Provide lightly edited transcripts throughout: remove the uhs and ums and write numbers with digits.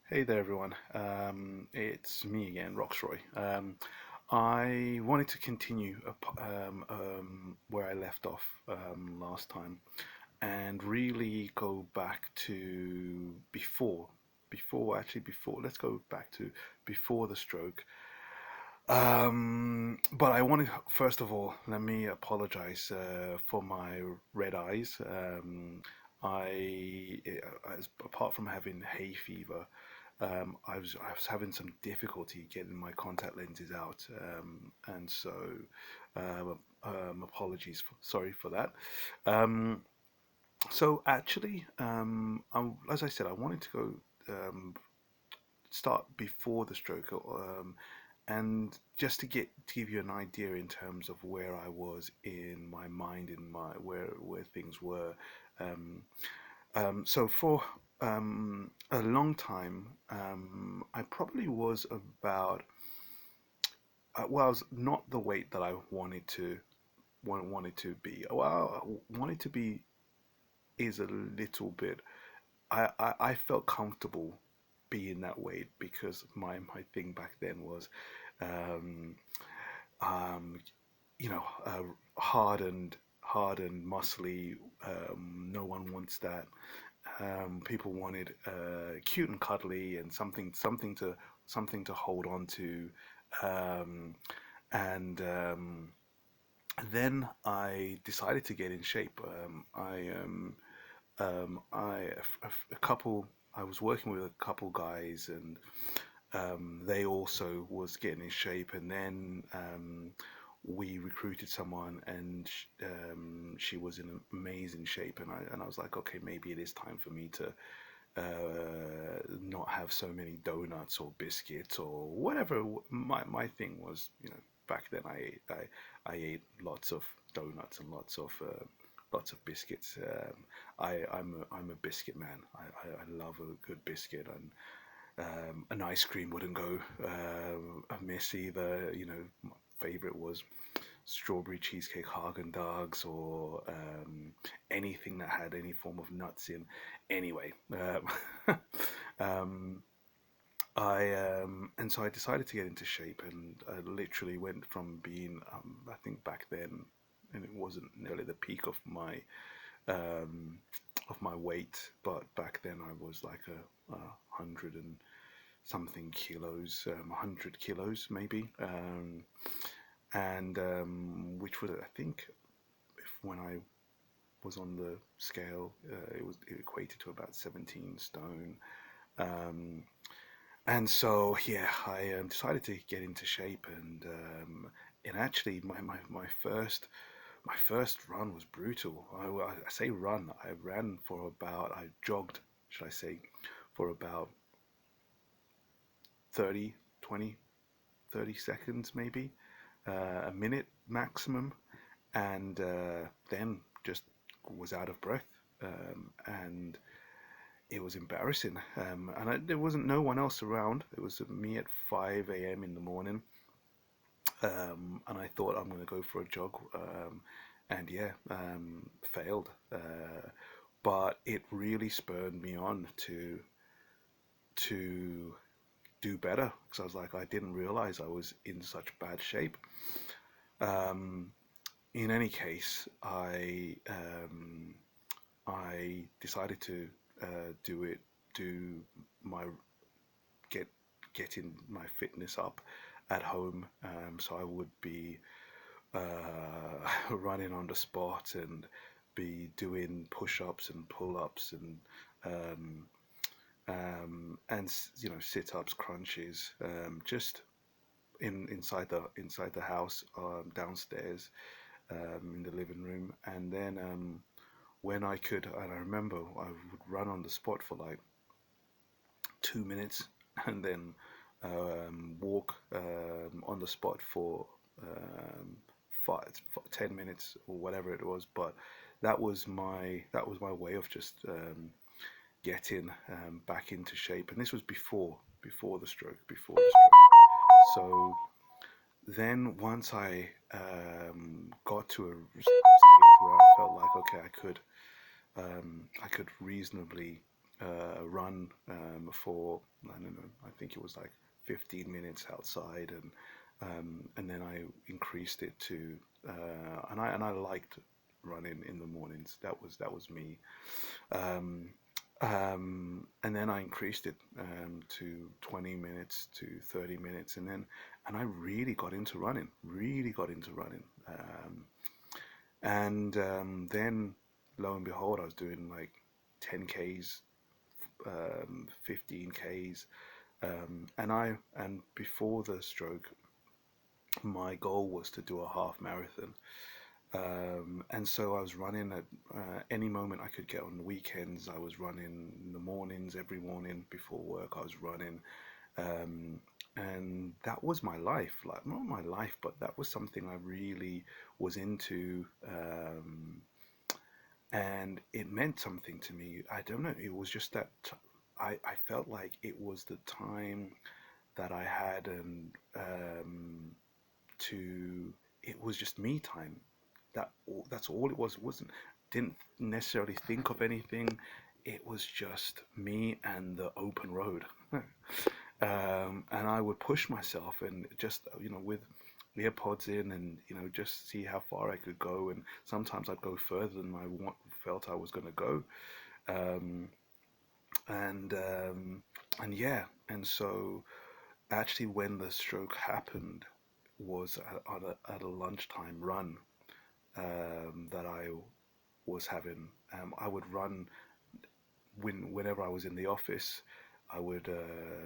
Hey there, everyone. It's me again, Roxroy. I wanted to continue where I left off last time and really go back to let's go back to before the stroke. But I want to, first of all, let me apologize for my red eyes. Apart from having hay fever, I was having some difficulty getting my contact lenses out, and so apologies, sorry for that. Um, so actually, as I said, I wanted to go start before the stroke, and just to give you an idea in terms of where I was in my mind, in my where things were. Um, so for a long time, I probably was about well, I was not the weight that I wanted to be. Well, I wanted to be is a little bit. I felt comfortable being that weight because my thing back then was, um, um, hard and muscly. No one wants that. People wanted cute and cuddly and something to hold on to. Um, and Then I decided to get in shape. A couple. I was working with a couple guys, and they also was getting in shape. And then we recruited someone, and she was in amazing shape. And I was like, okay, maybe it is time for me to not have so many donuts or biscuits or whatever. My thing was, back then I ate lots of donuts and lots of biscuits. I'm a biscuit man. I love a good biscuit, and an ice cream wouldn't go amiss either. My favorite was strawberry cheesecake Haagen Dazs, or anything that had any form of nuts in. Anyway, um, I and so I decided to get into shape, and I literally went from being, I think back then, and it wasn't nearly the peak um, of my weight, but back then I was like a hundred and something kilos, 100 kilos maybe, and which was, I think, if when I was on the scale, it equated to about 17 stone. Um, and so yeah, I decided to get into shape, and actually my first run was brutal. I say run. I ran for about I jogged, should I say, for about 30, 20, 30 seconds maybe, a minute maximum, and then just was out of breath, and it was embarrassing. There wasn't no one else around. It was me at 5 a.m. in the morning, and I thought I'm going to go for a jog, and yeah, failed. But it really spurred me on to do better, because I was like, I didn't realize I was in such bad shape. Um, in any case, I decided to do it, do my get getting my fitness up at home. So I would be running on the spot and be doing push-ups and pull-ups um, and sit-ups, crunches, just inside the house, downstairs, in the living room. And then when I could, and I remember I would run on the spot for like 2 minutes, and then walk on the spot for um, 10 minutes or whatever it was. But that was my way of just getting back into shape. And this was before the stroke, So then once I got to a stage where I felt like, okay, I could reasonably run for, I don't know, I think it was like 15 minutes outside, and then I increased it to and I liked running in the mornings. That was me. Um, and then I increased it to 20 minutes to 30 minutes, and I really got into running. Really got into running. And then lo and behold, I was doing like 10Ks, 15Ks, and before the stroke, my goal was to do a half marathon. And so I was running at any moment I could get on the weekends. I was running in the mornings, every morning before work. I was running, um, and that was my life. Like not my life, but that was something I really was into. And it meant something to me. I don't know. It was just that I felt like it was the time that I had, and to it was just me time. That's all it was. It wasn't didn't necessarily think of anything. It was just me and the open road. And I would push myself and just with earpods in, and just see how far I could go. And sometimes I'd go further than felt I was going to go. Um, and and yeah, and so actually when the stroke happened was at a lunchtime run that I was having. I would run whenever I was in the office. I would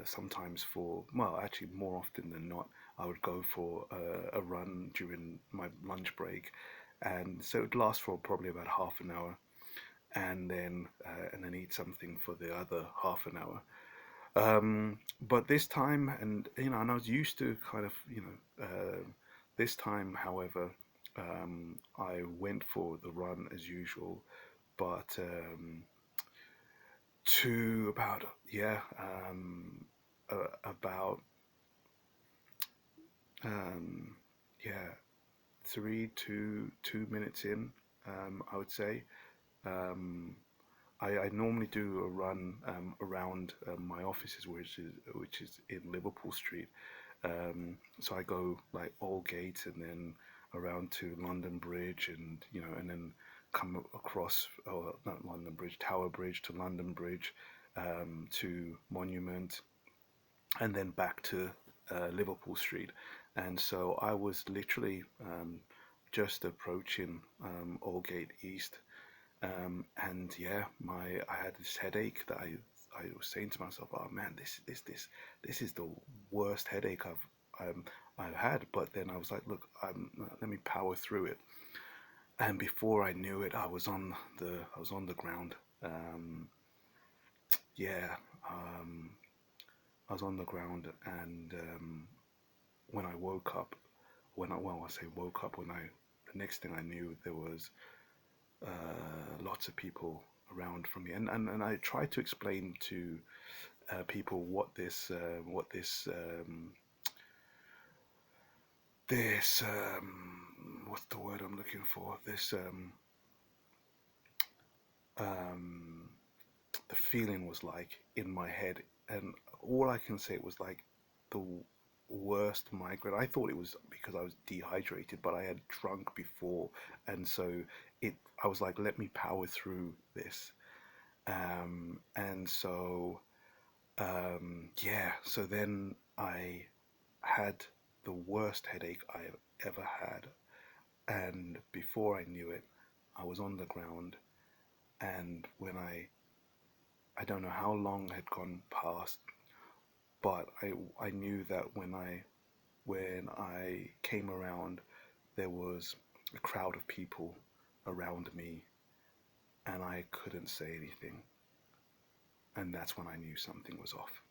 sometimes well, actually more often than not, I would go for a run during my lunch break, and so it would last for probably about half an hour, and then eat something for the other half an hour. But this time, and I was used to kind of, this time, however, I went for the run as usual, but to about, yeah, about, um, yeah, 2 minutes in, I would say. Um, I normally do a run around my offices, which is in Liverpool Street. So I go like Aldgate and then around to London Bridge, and then come across, or not London Bridge, Tower Bridge to London Bridge, to Monument, and then back to Liverpool Street. And so I was literally just approaching Aldgate East, and yeah, I had this headache that I was saying to myself, oh man, this is the worst headache I've had. But then I was like, look, let me power through it. And before I knew it, I was on the ground. Um, yeah, um, I was on the ground, and when I woke up, I say woke up, the next thing I knew, there was lots of people around from me, and I tried to explain to people this what's the word I'm looking for, this um, the feeling was like in my head, and all I can say was like the worst migraine. I thought it was because I was dehydrated, but I had drunk before, and so I was like, let me power through this. And so yeah, so then I had the worst headache I've ever had, and before I knew it, I was on the ground, and I don't know how long had gone past, but I knew that when I came around, there was a crowd of people around me, and I couldn't say anything, and that's when I knew something was off.